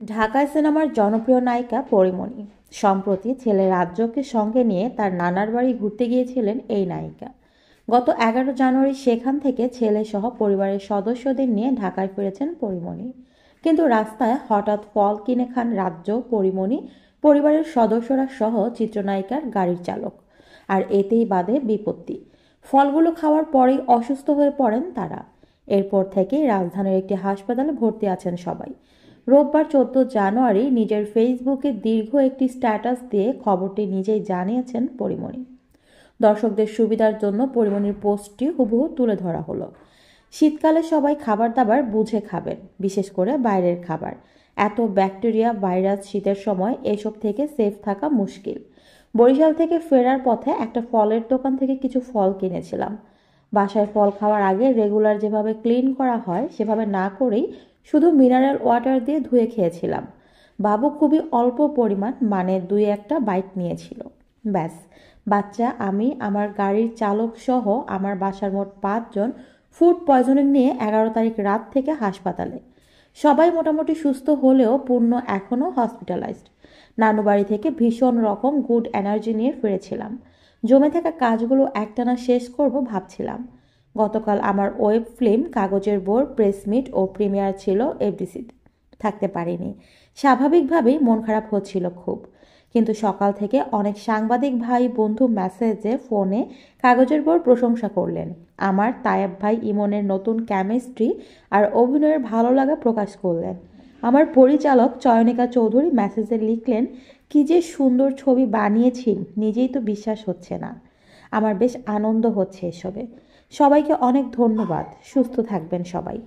ঢাকায় সিনেমার জনপ্রিয় নায়িকা পরীমণি। সম্প্রতি ছেলে রাজ্যকে সঙ্গে নিয়ে তার নানার বাড়ি ঘুরতে গিয়েছিলেন এই নায়িকা। গত 11 জানুয়ারি সেখান থেকে ছেলেসহ পরিবারের সদস্যদের নিয়ে ঢাকায় ফিরেছেন পরীমণি। কিন্তু রাস্তায় হঠাৎ ফল কিনে খান রাজ্য, পরীমণি, পরিবারের সদস্যরা সহ চিত্রনায়িকার গাড়ির চালক। আর এতেই বাধে বিপত্তি। ফলগুলো খাওয়ার পরেই অসুস্থ হয়ে পড়েন তারা। এরপর থেকেই রাজধানীর একটি হাসপাতালে ভর্তি আছেন সবাই। রোববার 14 জানুয়ারি নিজের ফেসবুকে দীর্ঘ একটি স্ট্যাটাস দিয়ে খবরটি নিজেই জানিয়েছেন পরীমণি। দর্শকদের সুবিধার জন্য পরীমণির পোস্টটি হুবহু তুলে ধরা হলো। শীতকালে সবাই খাবার দাবার বুঝে খাবেন, বিশেষ করে বাইরের খাবার। এত ব্যাকটেরিয়া, ভাইরাস, শীতের সময় এসব থেকে সেফ থাকা মুশকিল। বরিশাল থেকে ফেরার পথে একটা ফলের দোকান থেকে কিছু ফল কিনেছিলাম। বাসায় ফল খাওয়ার আগে রেগুলার যেভাবে ক্লিন করা হয় সেভাবে না করেই শুধু মিনারেল ওয়াটার দিয়ে ধুয়ে খেয়েছিলাম। বাবু খুবই অল্প পরিমাণ, মানে 2-1টা বাইট নিয়েছিল। ব্যাস। বাচ্চা, আমি, আমার গাড়ির চালক সহ আমার বাসার মোট 5 জন ফুড পয়জনিং নিয়ে 11 তারিখ রাত থেকে হাসপাতালে। সবাই মোটামুটি সুস্থ হলেও পূর্ণ এখনও হসপিটালাইজড। নানু বাড়ি থেকে ভীষণ রকম গুড এনার্জি নিয়ে ফিরেছিলাম। জমে থাকা কাজগুলো একটানা শেষ করব ভাবছিলাম। গতকাল আমার ওয়েব ফিল্ম কাগজের বোর প্রেস মিট ও প্রিমিয়ার ছিল এফডিসিতে। থাকতে পারিনি। স্বাভাবিকভাবেই মন খারাপ হচ্ছিল খুব। কিন্তু সকাল থেকে অনেক সাংবাদিক ভাই বন্ধু মেসেজে, ফোনে কাগজের বোর প্রশংসা করলেন। আমার তায়েব ভাই ইমনের নতুন কেমিস্ট্রি আর অভিনয়ের ভালো লাগা প্রকাশ করলেন। আমার পরিচালক চয়নিকা চৌধুরী মেসেজে লিখলেন, কি যে সুন্দর ছবি বানিয়েছি, নিজেই তো বিশ্বাস হচ্ছে না। আমার বেশ আনন্দ হচ্ছে এসবে। সবাইকে অনেক ধন্যবাদ। সুস্থ থাকবেন সবাই।